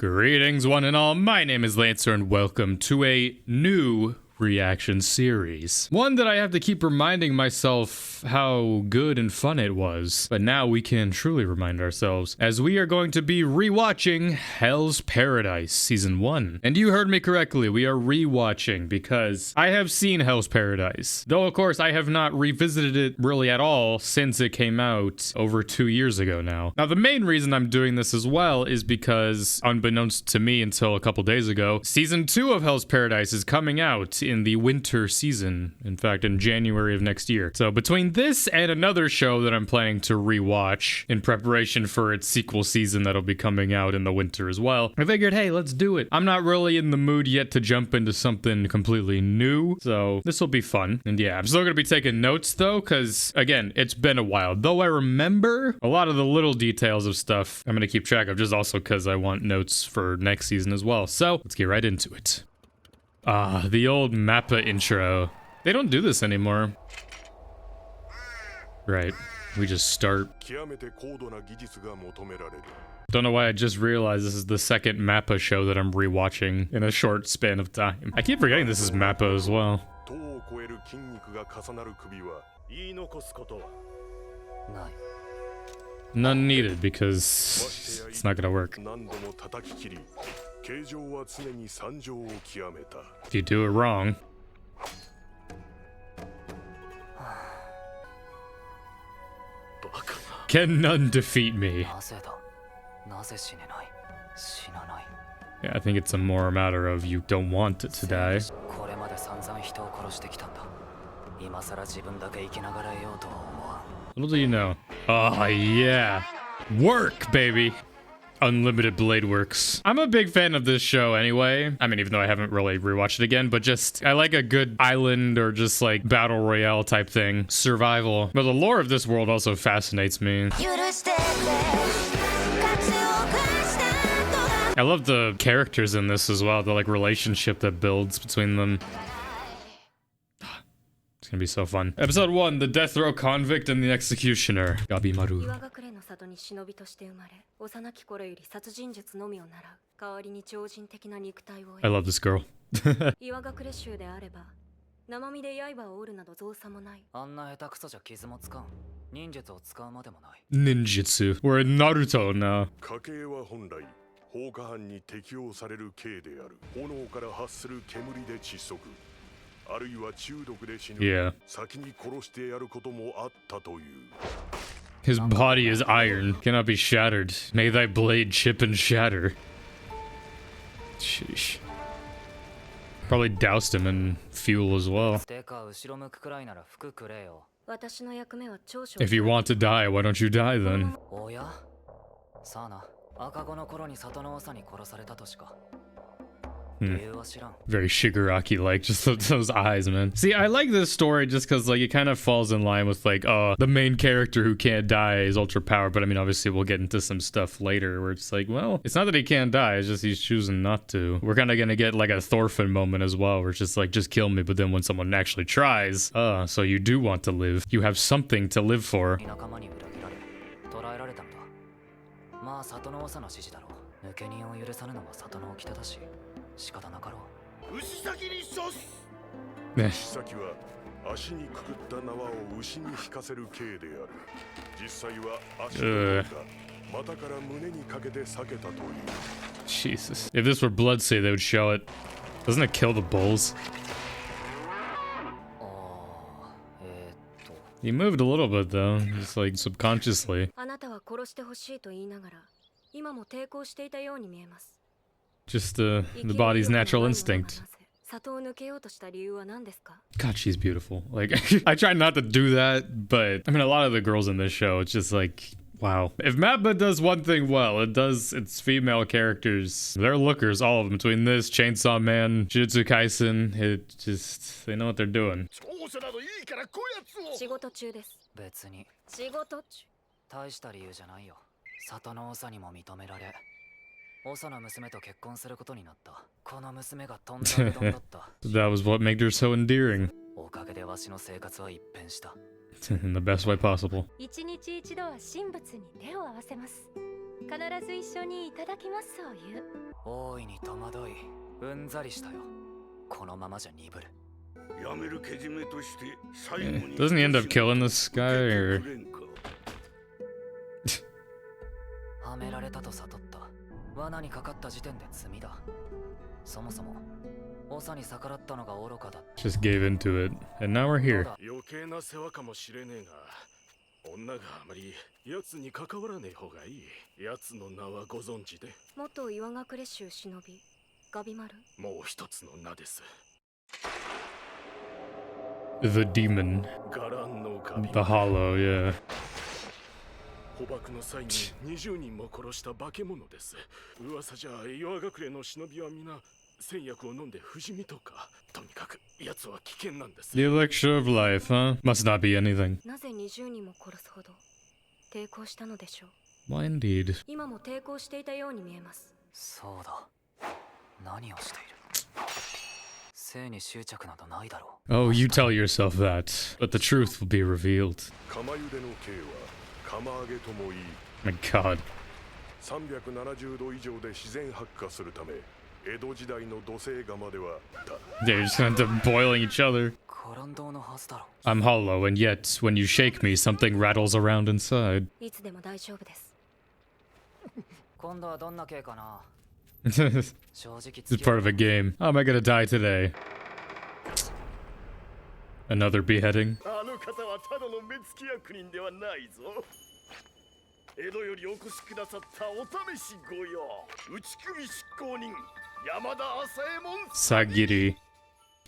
Greetings, one and all. My name is Lancer, and welcome to a new reaction series. One that I have to keep reminding myself how good and fun it was. But now we can truly remind ourselves, as we are going to be rewatching Hell's Paradise Season 1. And you heard me correctly, we are rewatching because I have seen Hell's Paradise. Though, of course, I have not revisited it really at all since it came out over 2 years ago now. Now, the main reason I'm doing this as well is because, unbeknownst to me until a couple days ago, Season 2 of Hell's Paradise is coming out in the winter season. In fact, in January of next year. So between this and another show that I'm planning to rewatch in preparation for its sequel season that'll be coming out in the winter as well, I figured, hey, let's do it. I'm not really in the mood yet to jump into something completely new, so this will be fun. And yeah, I'm still gonna be taking notes though, because again, it's been a while. Though I remember a lot of the little details of stuff I'm gonna keep track of, just also because I want notes for next season as well. So let's get right into it. Ah, the old Mappa intro. They don't do this anymore. Right, we just start. Don't know why I just realized this is the second Mappa show that I'm rewatching in a short span of time. I keep forgetting this is Mappa as well. None needed because it's not gonna work. If you do it wrong. Can none defeat me? Yeah, I think it's a more matter of you don't want it to die. Little do you know. Oh yeah. Work, baby. Unlimited Blade Works. I'm a big fan of this show anyway. I mean, even though I haven't really rewatched it again, but just, I like a good island or just like battle royale type thing. Survival. But the lore of this world also fascinates me. I love the characters in this as well. The like relationship that builds between them. It's gonna be so fun. Episode 1, the death row convict and the executioner. Gabimaru. I love this girl. Ninjutsu. We're in Naruto now. Yeah. His body is iron, cannot be shattered. May thy blade chip and shatter. Sheesh. Probably doused him in fuel as well. If you want to die, why don't you die then? Very Shigaraki-like, just those eyes, man. See, I like this story just because, like, it kind of falls in line with, like, oh, the main character who can't die is ultra-powered, but I mean, obviously, we'll get into some stuff later where it's like, well, it's not that he can't die, it's just he's choosing not to. We're kind of gonna get, like, a Thorfinn moment as well, where it's just like, just kill me, but then when someone actually tries, so you do want to live. You have something to live for. Jesus. If this were Bloodsail, they would show it. Doesn't it kill the bulls? He moved a little bit though, just like subconsciously. Just the body's natural instinct. God, she's beautiful. Like, I try not to do that, but I mean, a lot of the girls in this show, it's just like, wow. If Mappa does one thing well, it does its female characters. They're lookers, all of them. Between this, Chainsaw Man, Jujutsu Kaisen, it just, they know what they're doing. That was what made her so endearing. In the best way possible. 大いに戸惑い、うんざりしたよ。このままじゃ鈍る。Doesn't he end up killing this guy or? はめられたと悟った。罠にかかった時点で罪だ。そもそも、長に逆らったのが愚かだ。Just gave into it, and now we're here. 余計な世話かもしれねえが、女があまり奴に関わらねえ方がいい。奴の名はご存知で。元岩隠れ衆忍び、ガビマル。もう一つの名です。The demon. ガランの神。The hollow, yeah. 捕獲の際に20人も殺した化け物です。噂じゃ岩隠れの忍びは皆戦薬を飲んで不死身とか。とにかく奴は危険なんです。The elixir of life, huh? Must not be anything. なぜ20人も殺すほど抵抗したのでしょう。 Why indeed? 今も抵抗していたように見えます。そうだ。何をしている。性に執着などないだろう。 Oh, you tell yourself that, but the truth will be revealed. 釜茹での刑は釜揚げともいい。 My God. 370度以上で自然発火するため、江戸時代の土星釜では They're just gonna end up boiling each other. カランドのはずだろ。 I'm hollow, and yet, when you shake me, something rattles around inside. いつでも大丈夫です。今度はどんな刑かな。 This 正直 is part of a game. How am I gonna die today? Another beheading? あの方はただの目付き役人ではないぞ。江戸よりお越しくださったお試し御用、打ち首執行人、山田朝右衛門 Sagiri.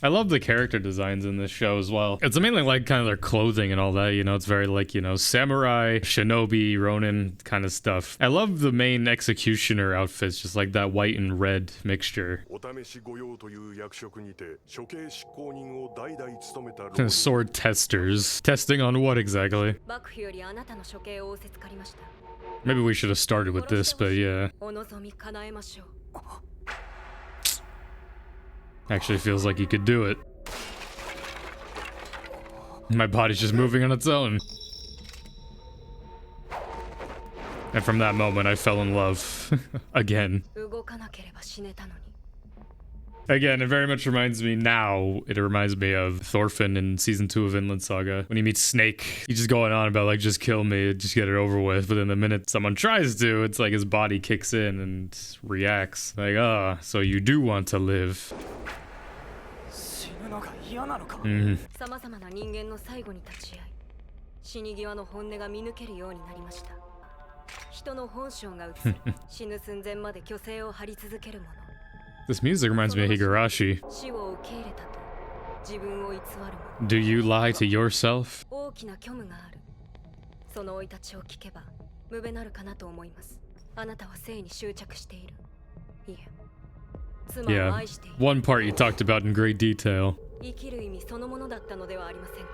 I love the character designs in this show as well. It's mainly like kind of their clothing and all that, you know, it's very like, you know, samurai, shinobi, ronin kind of stuff. I love the main executioner outfits, just like that white and red mixture. お試し御用という役職にて処刑執行人を代々務めた浪人 Sword testers. Testing on what exactly? 幕府よりあなたの処刑を仰せつかりました。 Maybe we should have started with this, but yeah. お望み叶えましょう。 Actually feels like you could do it. My body's just moving on its own. And from that moment, I fell in love. Again. 動かなければ死ねたのに。 Again, it very much reminds me now, it reminds me of Thorfinn in season 2 of Vinland Saga. When he meets Snake, he's just going on about like, just kill me, just get it over with. But then the minute someone tries to, it's like his body kicks in and reacts. Like, ah, so you do want to live. 死ぬのが嫌なのか。さまざまな人間の最後に立ち会い、死に際の本音が見抜けるようになりました。人の本性が移り、死ぬ寸前まで虚勢を張り続けるもの。 This music reminds me of Higurashi. 死を受け入れたと自分を偽るもの。 Do you lie to yourself? 大きな虚無がある。その生い立ちを聞けば無べなるかなと思います。あなたは性に執着している。いえ、妻を Yeah, 愛している。 one part you talked about in great detail. 生きる意味そのものだったのではありません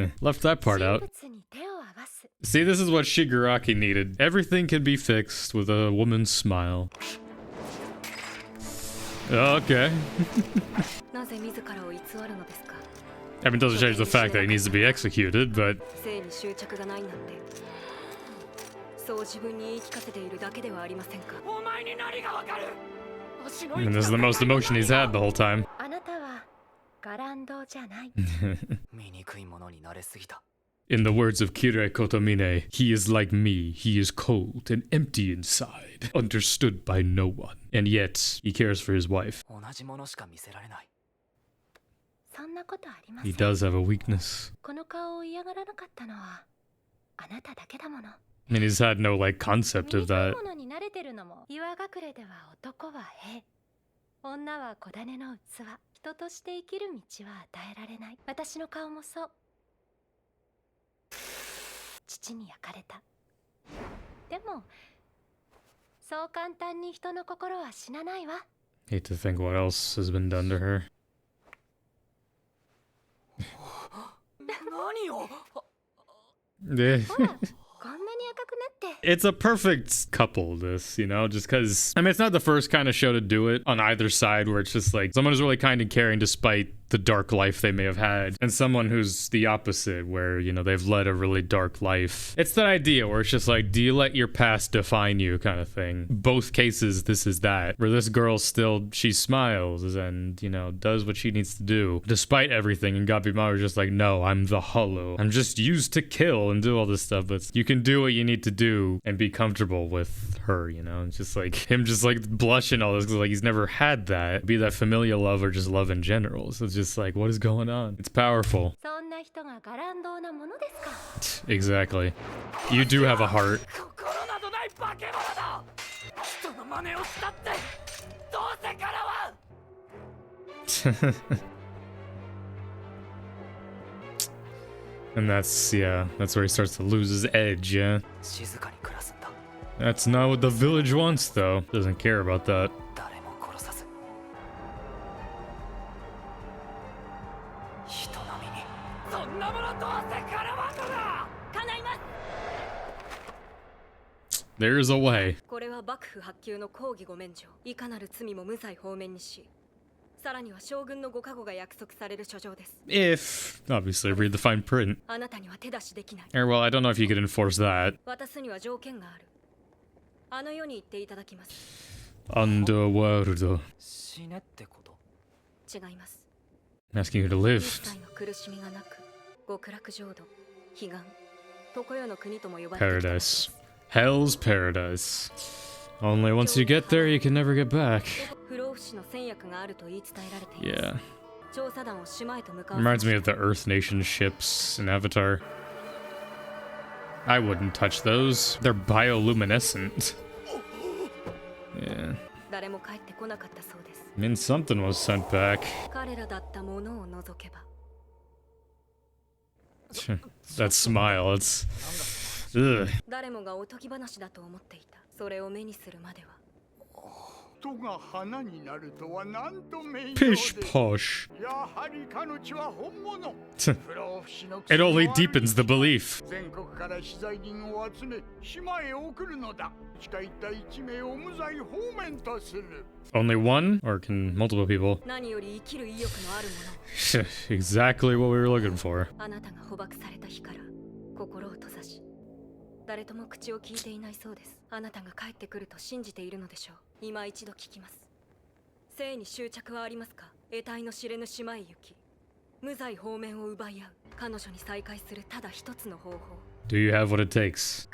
か。 Left that part out. 人物に手を合わす。 See, this is what Shigaraki needed. Everything can be fixed with a woman's smile. Okay. なぜ自らを偽るのですか。 I mean, it doesn't change the fact that he needs to be executed, but 性に執着がないなんて、そう自分に言い聞かせているだけではありませんか。お前に何がわかる。 I mean, this is the most emotion he's had the whole time. あなたはガランドじゃない。醜いものに慣れすぎた。 In the words of Kirei Kotomine, he is like me. He is cold and empty inside, understood by no one. And yet, he cares for his wife. 同じものしか見せられない。そんなことありませ He ん。 does have a weakness. この顔を嫌がらなかったのはあなただけだもの。 I mean, he's had no, like, concept of 醜い that. ものに慣れてるのも岩隠れでは男は兵、女は小種の器。人として生きる道は与えられない。私の顔もそう。父に焼かれた。でもそう簡単に人の心は死なないわ。 Hate to think what else has been done to her. 何を。 Yeah. ほら、こんなに赤くなって。 It's a perfect couple, this, you know, just because, I mean, it's not the first kind of show to do it on either side where it's just like someone is really kind and caring despite the dark life they may have had, and someone who's the opposite, where, you know, they've led a really dark life. It's that idea where it's just like, do you let your past define you kind of thing? Both cases, this is that, where this girl still, she smiles and, you know, does what she needs to do despite everything, and Gabimaru is just like, no, I'm the hollow. I'm just used to kill and do all this stuff, but you can do what you need to do and be comfortable with her, you know? It's just like him just like blushing all this because like he's never had that, be that familial love or just love in general. So it's just like, what is going on? It's powerful. Exactly. You do have a heart. And that's, yeah, that's where he starts to lose his edge, yeah? That's not what the village wants, though. Doesn't care about that. There's a way. If, obviously, read the fine print. Or, well, I don't know if you could enforce that. Underworld. Asking you to live. Paradise. Hell's paradise. Only once you get there, you can never get back. Yeah. Reminds me of the Earth Nation ships in Avatar. I wouldn't touch those. They're bioluminescent. Yeah. I mean, something was sent back. That smile, it's... Ugh. Pish posh. It only deepens the belief. Only one? Or can multiple people? Exactly what we were looking for. Do you have what it takes?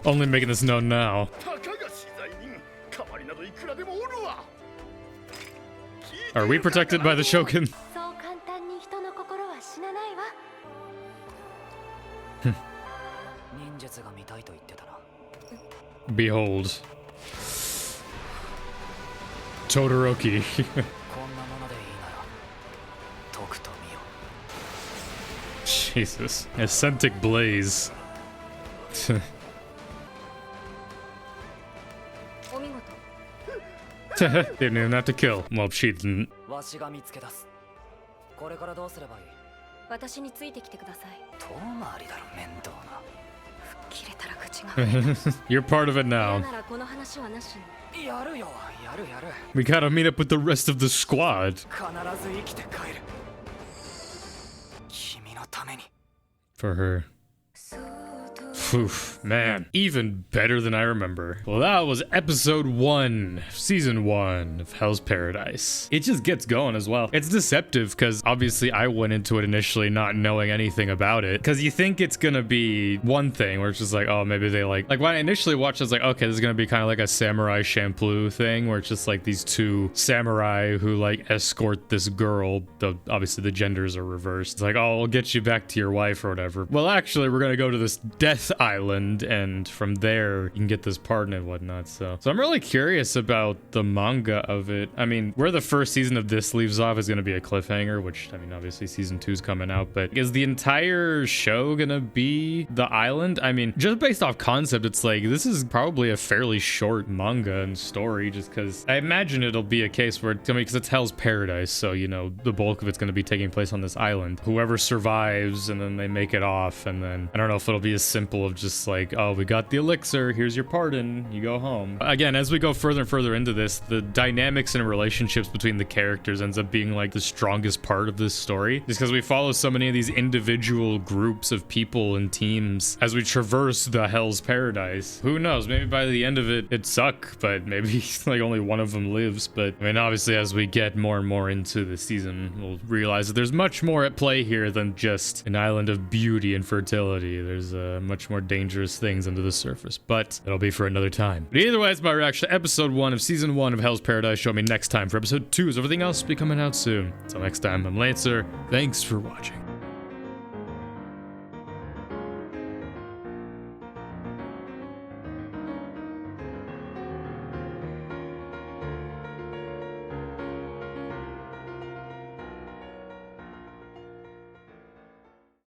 Only making this known now. Are we protected by the Shogun? Behold. Todoroki. Jesus. Ascentic blaze. Didn't even have to kill. Well, she didn't. You're part of it now. We gotta meet up with the rest of the squad. For her. Oof, man, even better than I remember. Well, that was episode 1, season 1 of Hell's Paradise. It just gets going as well. It's deceptive because obviously I went into it initially not knowing anything about it, because you think it's gonna be one thing where it's just like, oh, maybe they like when I initially watched, I was like, okay, this is gonna be kind of like a Samurai Champloo thing where it's just like these two samurai who like escort this girl, though obviously the genders are reversed. It's like, oh, we'll get you back to your wife or whatever. Well, actually, we're gonna go to this death island, and from there you can get this pardon and whatnot. So I'm really curious about the manga of it. I mean, where the first season of this leaves off is going to be a cliffhanger, which, I mean, obviously season 2 is coming out, but is the entire show gonna be the island? I mean, just based off concept, it's like this is probably a fairly short manga and story, just because I imagine it'll be a case where, because it's Hell's Paradise, so, you know, the bulk of it's going to be taking place on this island. Whoever survives, and then they make it off, and then I don't know if it'll be as simple example of just like, oh, we got the elixir, here's your pardon, you go home. Again, as we go further and further into this, the dynamics and relationships between the characters ends up being like the strongest part of this story, just because we follow so many of these individual groups of people and teams as we traverse the Hell's Paradise. Who knows, maybe by the end of it, it'd suck, but maybe like only one of them lives. But I mean, obviously, as we get more and more into the season, we'll realize that there's much more at play here than just an island of beauty and fertility. There's much more dangerous things under the surface, but that'll be for another time. But either way, it's my reaction to episode 1 of season 1 of Hell's Paradise. Show me next time for episode 2, as everything else will be coming out soon. Until next time, I'm Lancer. Thanks for watching.